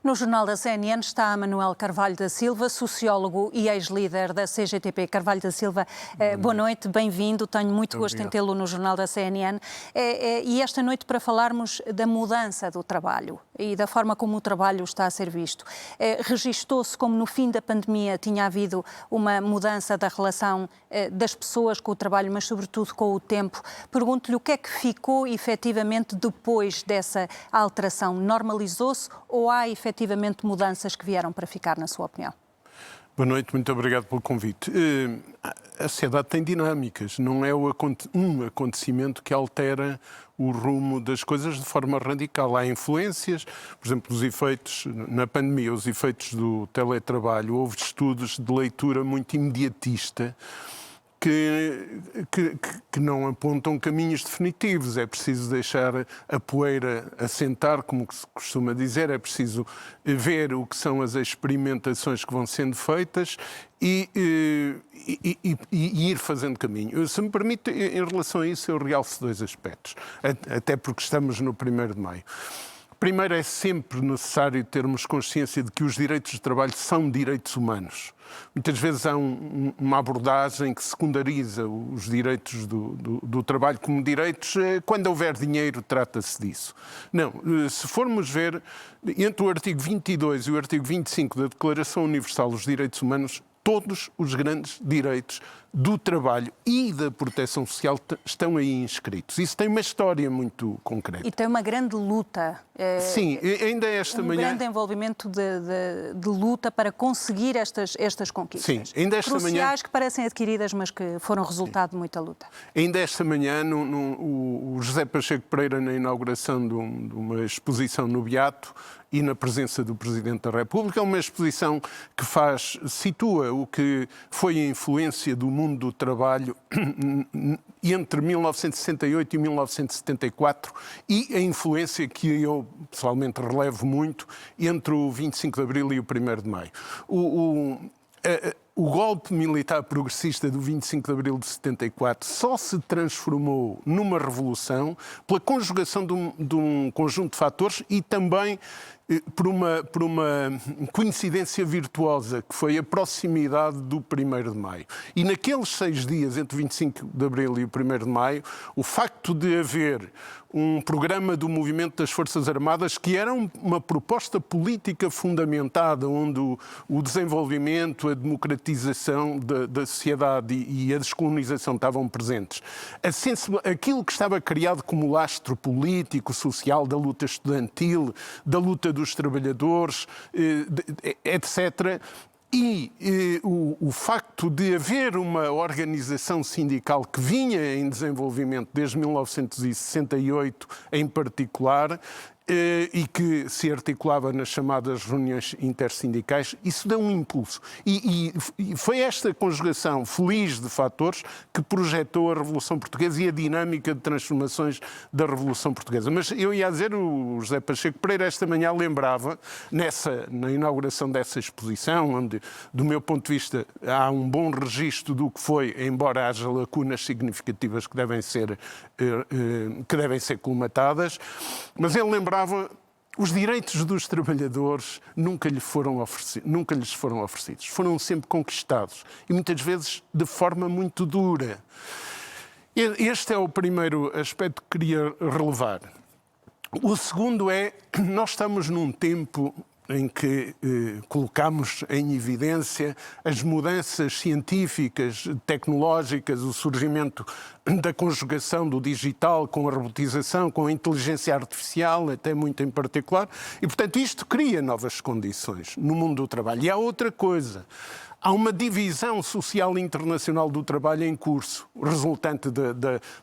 No Jornal da CNN está Manuel Carvalho da Silva, sociólogo e ex-líder da CGTP. Carvalho da Silva, boa noite, bem-vindo. Tenho muito gosto em tê-lo no Jornal da CNN. E esta noite para falarmos da mudança do trabalho e da forma como o trabalho está a ser visto. Registou-se como no fim da pandemia tinha havido uma mudança da relação das pessoas com o trabalho, mas sobretudo com o tempo. Pergunto-lhe o que é que ficou efetivamente depois dessa alteração? Normalizou-se ou há efetivamente mudanças que vieram para ficar, na sua opinião? Boa noite, muito obrigado pelo convite. A sociedade tem dinâmicas, não é um acontecimento que altera o rumo das coisas de forma radical. Há influências, por exemplo, os efeitos, na pandemia, os efeitos do teletrabalho, houve estudos de leitura muito imediatista, que não apontam caminhos definitivos. É preciso deixar a poeira assentar, como se costuma dizer, é preciso ver o que são as experimentações que vão sendo feitas e ir fazendo caminho. Se me permite, em relação a isso, eu realço dois aspectos, até porque estamos no 1º de maio. Primeiro, é sempre necessário termos consciência de que os direitos de trabalho são direitos humanos. Muitas vezes há uma abordagem que secundariza os direitos do trabalho como direitos. Quando houver dinheiro, trata-se disso. Não, se formos ver, entre o artigo 22 e o artigo 25 da Declaração Universal dos Direitos Humanos, todos os grandes direitos do trabalho e da proteção social estão aí inscritos. Isso tem uma história muito concreta. E tem uma grande luta. Sim, ainda esta manhã... Um grande envolvimento de luta para conseguir estas conquistas. Sim, ainda esta cruciais manhã... que parecem adquiridas, mas que foram resultado de muita luta. Ainda esta manhã, o José Pacheco Pereira, na inauguração de uma exposição no Beato e na presença do Presidente da República, é uma exposição que situa o que foi a influência do mundo do trabalho entre 1968 e 1974 e a influência que eu pessoalmente relevo muito entre o 25 de Abril e o 1º de Maio. O golpe militar progressista do 25 de Abril de 74 só se transformou numa revolução pela conjugação de um conjunto de fatores e também por uma coincidência virtuosa, que foi a proximidade do 1º de Maio. E naqueles 6 dias, entre o 25 de Abril e o 1º de Maio, o facto de haver um programa do movimento das Forças Armadas que era uma proposta política fundamentada, onde o desenvolvimento, a democratização da sociedade e a descolonização estavam presentes. Aquilo que estava criado como lastro político, social, da luta estudantil, da luta dos trabalhadores, etc., e o facto de haver uma organização sindical que vinha em desenvolvimento desde 1968 em particular, e que se articulava nas chamadas reuniões intersindicais, isso deu um impulso. E foi esta conjugação feliz de fatores que projetou a Revolução Portuguesa e a dinâmica de transformações da Revolução Portuguesa. Mas eu ia dizer, o José Pacheco Pereira esta manhã lembrava, na inauguração dessa exposição, onde, do meu ponto de vista, há um bom registro do que foi, embora haja lacunas significativas que devem ser colmatadas, mas ele lembrava os direitos dos trabalhadores nunca lhes foram oferecidos. Foram sempre conquistados e muitas vezes de forma muito dura. Este é o primeiro aspecto que queria relevar. O segundo é que nós estamos num tempo em que colocamos em evidência as mudanças científicas, tecnológicas, o surgimento da conjugação do digital com a robotização, com a inteligência artificial, até muito em particular, e, portanto, isto cria novas condições no mundo do trabalho. E há outra coisa. Há uma divisão social internacional do trabalho em curso, resultante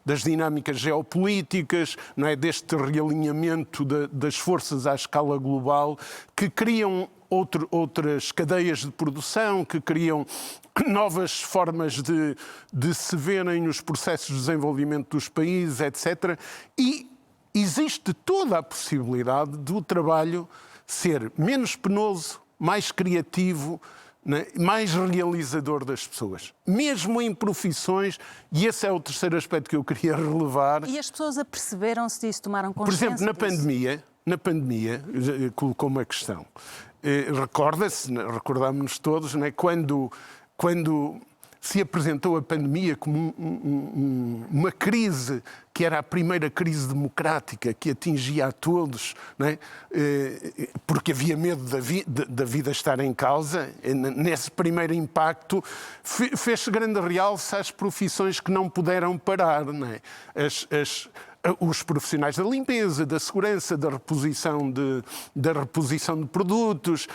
das dinâmicas geopolíticas, não é, deste realinhamento das forças à escala global, que criam outras cadeias de produção, que criam novas formas de se verem os processos de desenvolvimento dos países, etc. E existe toda a possibilidade do trabalho ser menos penoso, mais criativo, mais realizador das pessoas, mesmo em profissões, e esse é o terceiro aspecto que eu queria relevar. E as pessoas aperceberam-se disso, tomaram consciência Por exemplo, na disso? pandemia, na pandemia, colocou uma questão. Recordámos-nos todos, né, quando se apresentou a pandemia como uma crise que era a primeira crise democrática que atingia a todos, não é? Porque havia medo da vida estar em causa. Nesse primeiro impacto fez-se grande realce às profissões que não puderam parar, não é? Os profissionais da limpeza, da segurança, da reposição de produtos,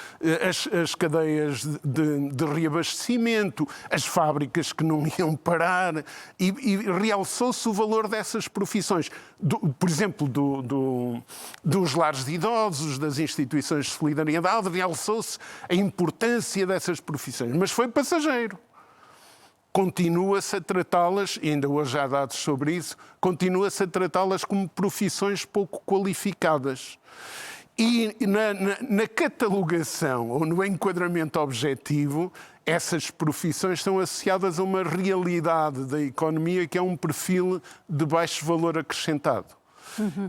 as cadeias de reabastecimento, as fábricas que não iam parar, e realçou-se o valor dessas profissões. Por exemplo, dos lares de idosos, das instituições de solidariedade, realçou-se a importância dessas profissões. Mas foi passageiro. Continua-se a tratá-las, e ainda hoje há dados sobre isso, continua-se a tratá-las como profissões pouco qualificadas. E na catalogação ou no enquadramento objetivo, essas profissões estão associadas a uma realidade da economia que é um perfil de baixo valor acrescentado.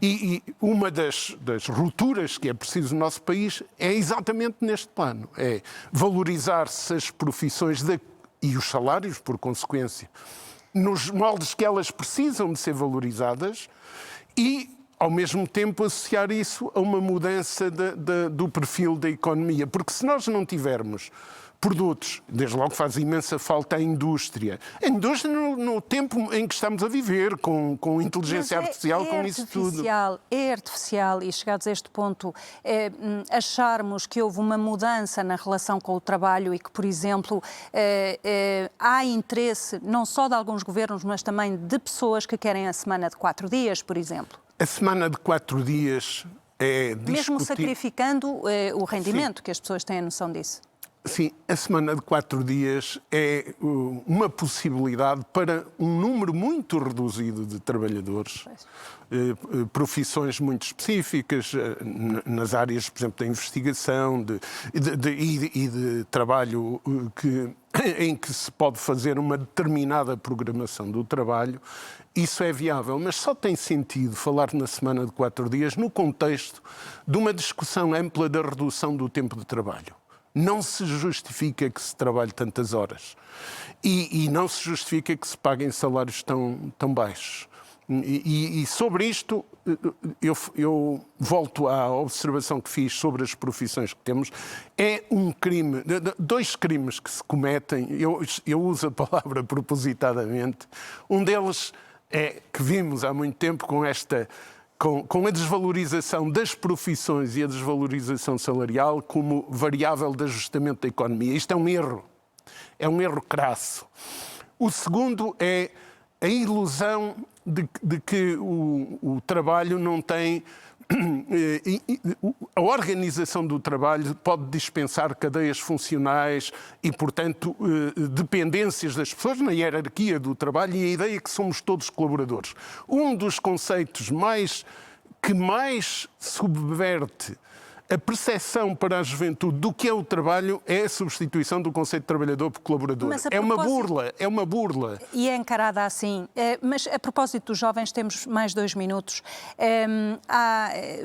E uma das rupturas que é preciso no nosso país é exatamente neste plano, é valorizar-se as profissões e os salários, por consequência, nos moldes que elas precisam de ser valorizadas e, ao mesmo tempo, associar isso a uma mudança do perfil da economia. Porque se nós não tivermos produtos, desde logo faz imensa falta a indústria. A indústria no tempo em que estamos a viver, com inteligência artificial, com isso tudo. É artificial, e chegados a este ponto, acharmos que houve uma mudança na relação com o trabalho e que, por exemplo, há interesse não só de alguns governos, mas também de pessoas que querem a semana de 4 dias, por exemplo. A semana de 4 dias é discutir... Mesmo sacrificando o rendimento, sim, que as pessoas têm a noção disso. Sim, a semana de 4 dias é uma possibilidade para um número muito reduzido de trabalhadores, profissões muito específicas, nas áreas, por exemplo, da investigação e de trabalho em que se pode fazer uma determinada programação do trabalho. Isso é viável, mas só tem sentido falar na semana de 4 dias no contexto de uma discussão ampla da redução do tempo de trabalho. Não se justifica que se trabalhe tantas horas e não se justifica que se paguem salários tão baixos. E sobre isto, eu volto à observação que fiz sobre as profissões que temos. É um crime, 2 crimes que se cometem, eu uso a palavra propositadamente. Um deles é que vimos há muito tempo com a desvalorização das profissões e a desvalorização salarial como variável de ajustamento da economia. Isto é um erro crasso. O segundo é a ilusão de que o trabalho não tem... A organização do trabalho pode dispensar cadeias funcionais e, portanto, dependências das pessoas na hierarquia do trabalho e a ideia que somos todos colaboradores. Um dos conceitos que mais subverte a percepção para a juventude do que é o trabalho é a substituição do conceito de trabalhador por colaborador. É uma burla. E é encarada assim. Mas a propósito dos jovens, temos mais 2 minutos.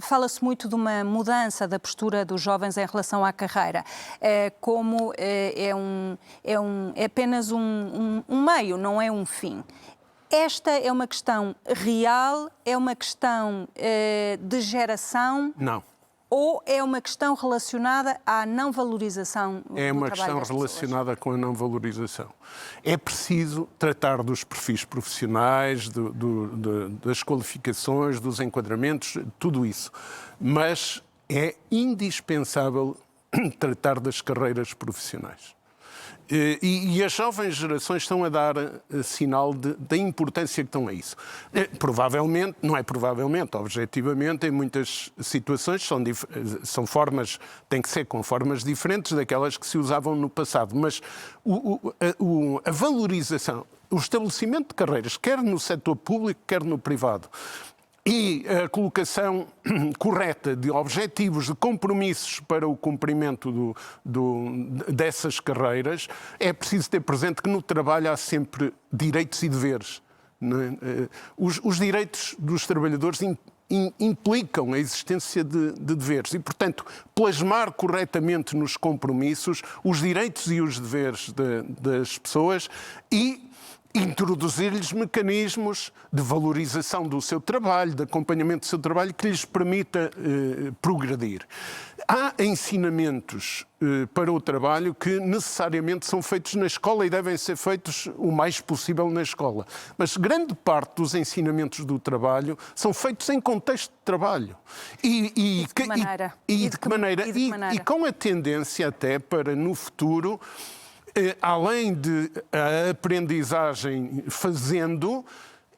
Fala-se muito de uma mudança da postura dos jovens em relação à carreira, como é apenas um meio, não é um fim. Esta é uma questão real? É uma questão de geração? Não. Ou é uma questão relacionada à não valorização do trabalho das pessoas? É uma questão relacionada com a não valorização. É preciso tratar dos perfis profissionais, das qualificações, dos enquadramentos, tudo isso. Mas é indispensável tratar das carreiras profissionais. E as jovens gerações estão a dar sinal da importância que estão a isso. Provavelmente, não é provavelmente, objetivamente, em muitas situações são formas, têm que ser com formas diferentes daquelas que se usavam no passado, mas a valorização, o estabelecimento de carreiras, quer no setor público, quer no privado, e a colocação correta de objetivos, de compromissos para o cumprimento dessas carreiras, é preciso ter presente que no trabalho há sempre direitos e deveres. Os direitos dos trabalhadores implicam a existência de deveres e, portanto, plasmar corretamente nos compromissos os direitos e os deveres das pessoas e introduzir-lhes mecanismos de valorização do seu trabalho, de acompanhamento do seu trabalho, que lhes permita progredir. Há ensinamentos para o trabalho que necessariamente são feitos na escola e devem ser feitos o mais possível na escola. Mas grande parte dos ensinamentos do trabalho são feitos em contexto de trabalho. E de que maneira? E com a tendência até para, no futuro, além de a aprendizagem fazendo,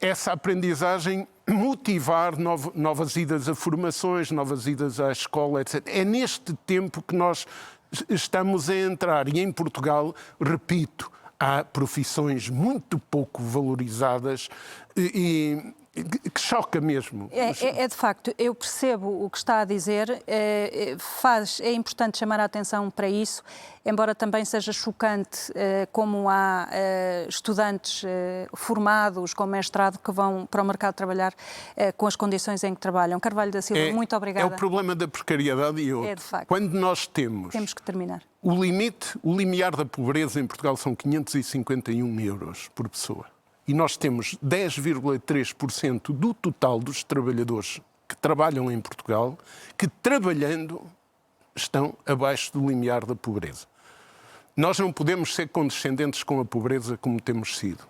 essa aprendizagem motivar novas idas a formações, novas idas à escola, etc. É neste tempo que nós estamos a entrar. E em Portugal, repito, há profissões muito pouco valorizadas e que choca mesmo. É de facto, eu percebo o que está a dizer, é importante chamar a atenção para isso, embora também seja chocante como há estudantes formados com mestrado que vão para o mercado trabalhar com as condições em que trabalham. Carvalho da Silva, muito obrigada. É o problema da precariedade e outro. É de facto. Quando nós temos que terminar. O limiar da pobreza em Portugal são 551 euros por pessoa. E nós temos 10,3% do total dos trabalhadores que trabalham em Portugal que, trabalhando, estão abaixo do limiar da pobreza. Nós não podemos ser condescendentes com a pobreza como temos sido.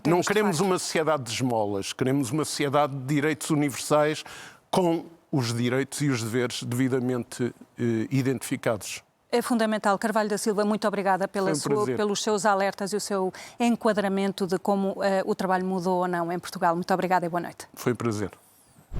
Não queremos uma sociedade de esmolas, queremos uma sociedade de direitos universais com os direitos e os deveres devidamente identificados. É fundamental. Carvalho da Silva, muito obrigada pelos seus alertas e o seu enquadramento de como o trabalho mudou ou não em Portugal. Muito obrigada e boa noite. Foi um prazer.